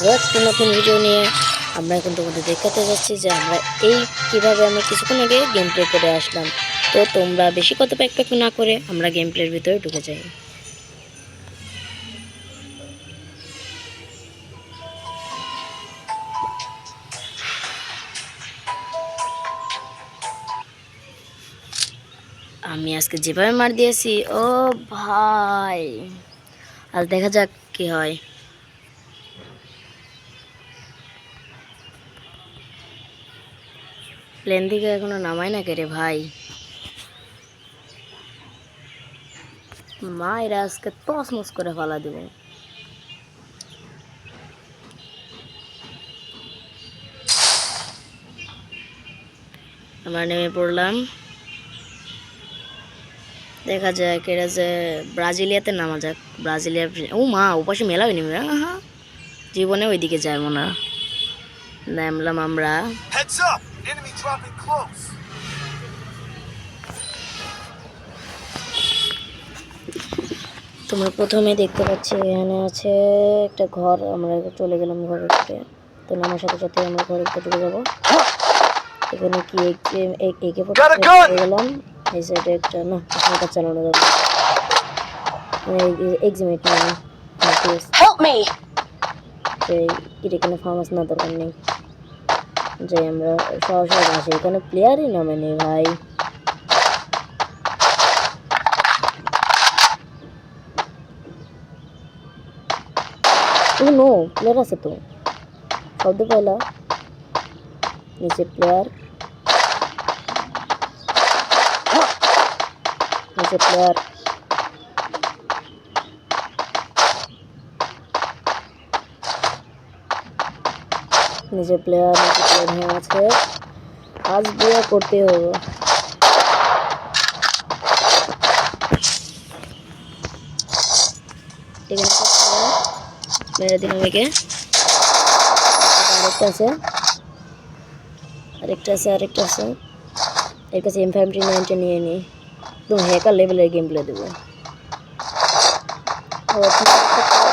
আরও একটা নতুন ভিডিও নিয়ে আমরা এখন তোমাদের দেখাতে যাচ্ছি যে আমরা কীভাবে আমরা কিছুক্ষণ আগে গেম প্লে করে আসলাম। তো তোমরা বেশি কত প্যাক প্যাক না করে আমরা গেম প্লের ভিতরে ঢুকে যাই। আমি আজকে যেভাবে মার দিয়েছি, ও ভাই, আজ দেখা যাক কি হয়। প্লেন দিকে এখনো নামাই না কে রে ভাই। মা এরা আজকে তসমস করে ফেলা দেব। আমরা নেমে পড়লাম। দেখা যাক এরা যে ব্রাজিলিয়াতে নামা যাক। ব্রাজিলিয়া, ও মা, ওপাশে মেলা হয়নি। হ্যাঁ, জীবনে ওইদিকে যাইব না। নামলাম আমরা। তোমরা প্রথমে দেখতে পাচ্ছি এখানে আছে একটা ঘর। আমরা চলে গেলাম ঘরের দিকে। তো নামার সাথে সাথে আমরা ঘরের ভিতরে ঢুকে যাবো। এখানে কি একে গেলাম। এই সাইডে একটা না, এটা চালানো যাবে। এক্সিমেট নেই, এখানে ফার্মাস না দরকার নেই। যাই আমরা সরাসরি আসি। এখানে প্লেয়ারই নামে নেই ভাই। নো, প্লেয়ার আছে তো, শব্দ পাইলা। নিচে প্লেয়ার, নিচে প্লেয়ার। নিচে প্লেয়ার, নিচে প্লেয়ার হয়ে আছে। আজ বিয়ে করতে হবে। এখানে মেরে দিন আমাকে। আরেকটা আছে, আরেকটা আছে, আরেকটা আছে। এর কাছে M539 নিয়ে নিই। একদম হ্যাকার লেভেলের গেম প্লে দেবো।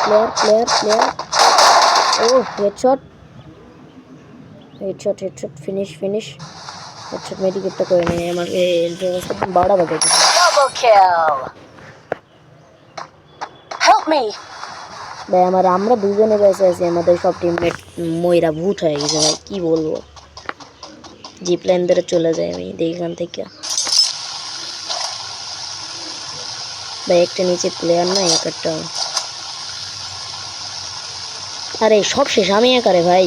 প্লেয়ার প্লেয়ার প্লেয়ার, ও headshot, headshot, headshot, finish, finish. Headshot মেডিকেটটা করে নিই। আমার বাড়া বাজে। ভাই আমরা দুজনে বেঁচে আছি, আমাদের সব টিমমেট ময়রা ভূত হয়ে গেছে ভাই, কি বলবো। জিপ লাইন ধরে চলে যায় আমি এখান থেকে। ভাই একটা নিচে প্লেয়ার নাই একটা। আরে সব শেষ, আমি একারে ভাই।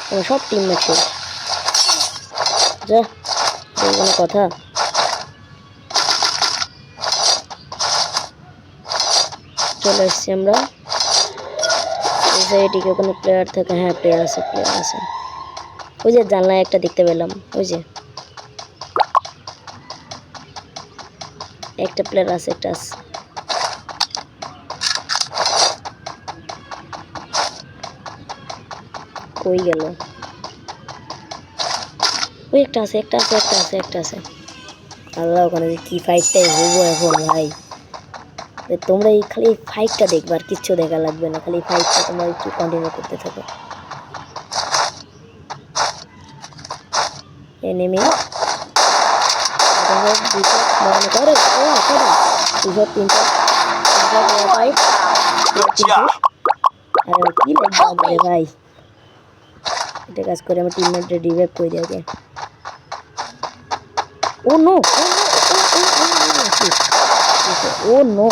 আমার সব টিমমেট শেষ। যা, কোনো কথা। চলে এসছি আমরা। এটিকে কোনো প্লেয়ার থাকে? হ্যাঁ, প্লেয়ার আছে, প্লেয়ার আছে। ওই যে জানলায় একটা দেখতে পেলাম, ওই যে একটা প্লেয়ার আছে, একটা আছে। কই গেল? ওই একটা আছে, একটা আছে, একটা আছে, একটা আছে। আল্লাহ, ওখানে কি ফাইটটাই হবো এখন ভাই। তোমরা এই খালি ফাইটটা দেখবে, আর কিচ্ছু দেখা লাগবে না। খালি ফাইটটা তোমরা একটু কন্টিনিউ করতে থাকো। এনিমি ভাই, এটা কাজ করে আমার টিমমেটটা রিভাইভ করে দিয়ে আগে। ও নো, ও নো,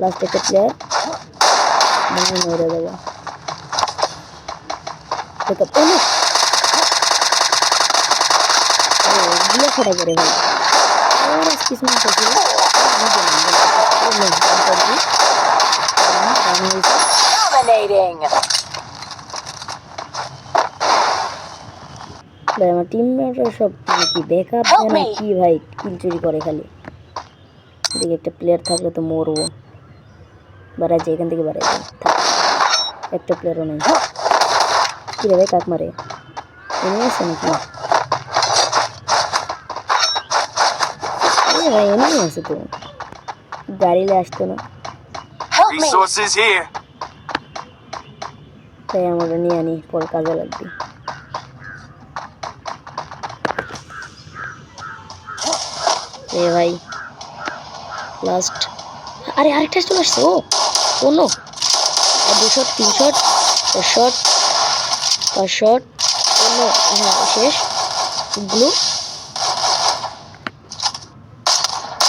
লাস্ট একটা প্লেয়ার মনে মরে যাবে। খড়া করে ভাই, কিছু না আমার টিমমেটরা সব কি ব্যাকআপ দেয় না কি ভাই, কিল চুরি করে খালি। এদিকে একটা প্লেয়ার থাকলে তো মরবো। বাড়াই যায়, এখান থেকে বাড়াই যায়। একটা প্লেয়ারও নেই। কি রে ভাই, কাক মারে এনে আছে নাকি? ভাই এমনি আছে তো গাড়িলে আসতো না Resources here. তাই আমরা নিয়ে আনি পরে কাজে লাগবে এ ভাই লাস্ট আরে আরেকটা চলে আসছে ও নো আর 2 শট 3 শট 4 শট 5 শট ও নো হ্যাঁ শেষ ব্লু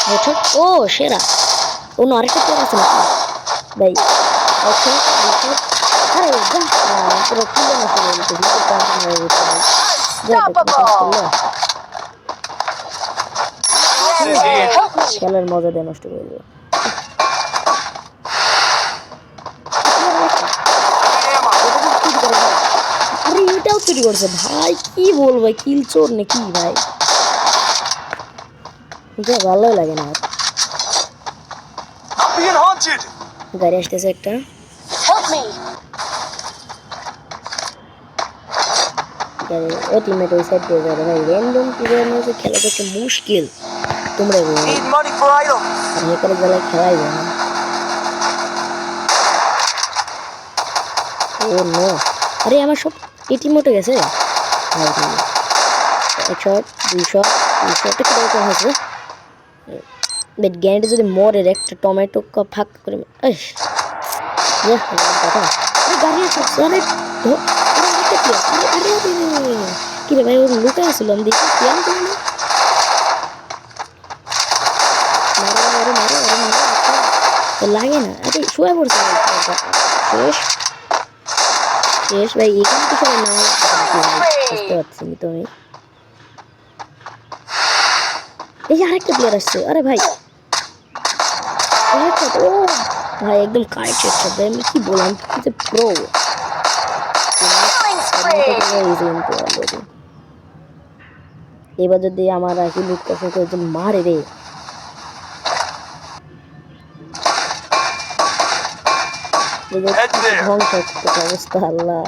হেডশট ও সেরা ও নো আরেকটা প্লেয়ার আছে নাকি ভাই হেডশট হেডশট আরে বাহ পুরো কিলো নষ্ট করে দিতে ভিডিও কন্টেন্ট হয়ে গেছে ভাই খেলার মজা দিয়ে নষ্ট করে দিল আরে এটাও চুরি করছে ভাই কি বলবো কিল চোর নাকি ভাই এটা ভালোই লাগে না Being haunted. গাড়ি আসতেছে একটা গাড়ি ও টিমমেট ওই সাইড দিয়ে যাবে ভাই র্যান্ডম প্লেয়ার নিয়ে খেলা করতে মুশকিল তোমরা বলো Need money for items. আর হেকারের জ্বালায় খেলাই যায় না ও নো আরে আমার সব টিম মোটে গেছে ভাই এক শট 2 শট 3 শট কি দরকার হয়েছে বেট গ্যান্ডে যদি মরের একটা টমেটো ফাঁক করে কথা আরে গাড়ি আছে আরে কি রে ভাই ওর লুকাই ছিল আমি দেখি কেন করলো লাগে না আরে শুয়ে পড়ছে শেষ শেষ ভাই এখানে কিছু না বুঝতে পারছি তো আমি এই যে আরেকটা প্লেয়ার আসছে আরে ভাই ও ভাই একদম কারেক্ট হেডশট ভাই আমি কি বললাম কি প্রো এবার যদি আমার আর কি লুট করছে একজন মারে রে ধ্বংস অবস্থা আল্লাহ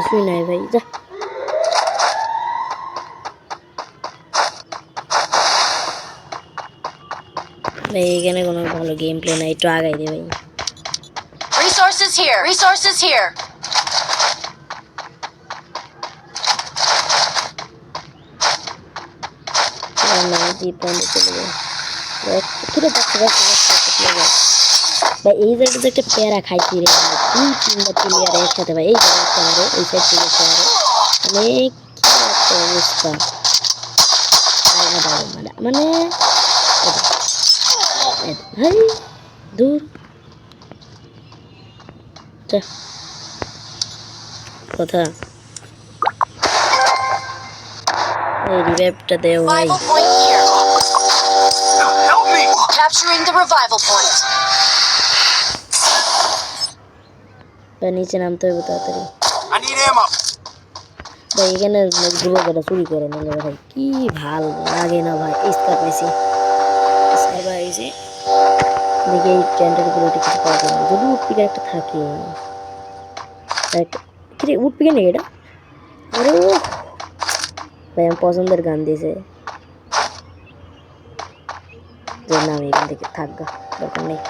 কিছুই নাই ভাই যা ভাই এখানে কোনো ভালো গেম প্লে নাই একটু আগাই দে ভাই Resources here. ভাই এই জায়গাতে একটা প্যারা খাইছি রে দুই তিনটা প্লেয়ার একসাথে ভাই এই জায়গাটা আরে এই সাইড থেকে আরে অনেক একটা অবস্থা মানে ভাই দূর কথা এই রিভাইভটা দেও ভাই Revival point here. Help me. Capturing the revival point. ভাই নিচে নামতে হবে তাড়াতাড়ি I need ammo. ভাই এখানে যুবকেরা চুরি করে নিলে ভাই কি ভাল লাগে না ভাই স্কার পাইছি স্কার পাইছি দেখি এই ট্রেনটার উপরে কিছু পাওয়া যাবে যদি উটপিকার একটা থাকে কিরে উটপিকা নেই এটা আরে ও ভাই আমার পছন্দের গান দিয়েছে যে না আমি এখান থেকে থাকবো দরকার নেই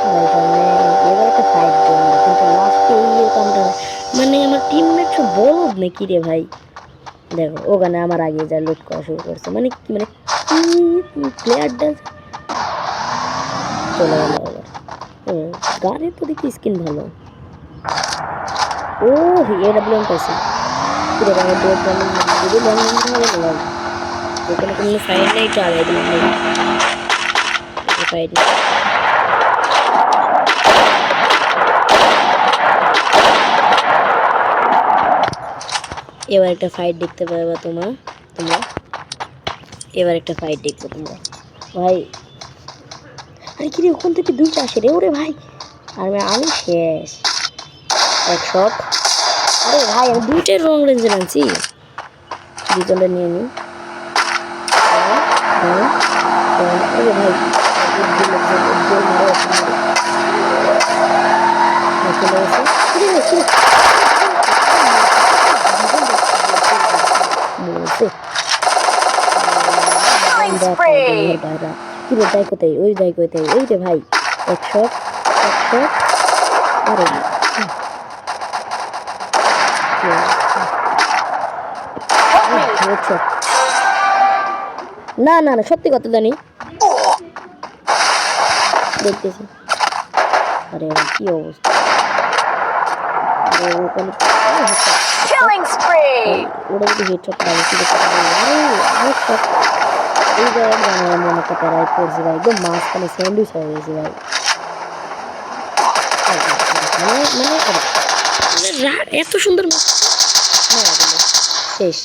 ভাই সামনে এবার একটা ফাইট করবো কিন্তু লাস্টে এই কামটা মানে আমার টিমমেট সব বলদ নাকি রে ভাই দেখো ওখানে আমার আগে যা লুট করা শুরু করছে মানে কি মানে কি প্লেয়ারটা চলে গেল আবার গানের তো দেখি স্কিন ভালো ও এডাব্লিউএম পাইছি পুরো গানের এখানে কোনো ফাইট নেই তো আগে দিলাম ফাইট এবার একটা ফাইট দেখতে পারবা তোমরা এবার একটা ফাইট দেখবে তোমরা ভাই আরে কি রে ওখান থেকে দুইটা আসে রে ওরে ভাই আমি শেষ এক শট আরে ভাই আমি দুইটাই রং রেঞ্জে আনছি দুজনটা নিয়ে নিই আরে ভাই চলে গেছে Killing spree. কি রে যাই কোথায় ওই যাই কোথায় ওই রে ভাই এক শট আরে headshot। না না না সত্যি কথা জানি দেখতেছি আরে ভাই কি অবস্থা আরে ওখানে Killing spree. ওরা যদি হেডশট লাগে কি দেখতে পারে আরে হেডশট এই জায়গায় জানা মনে একটা প্যারাই পড়ছে ভাই একদম মাঝখানে স্যান্ডউইচ হয়ে গেছে ভাই মানে এত সুন্দর শেষ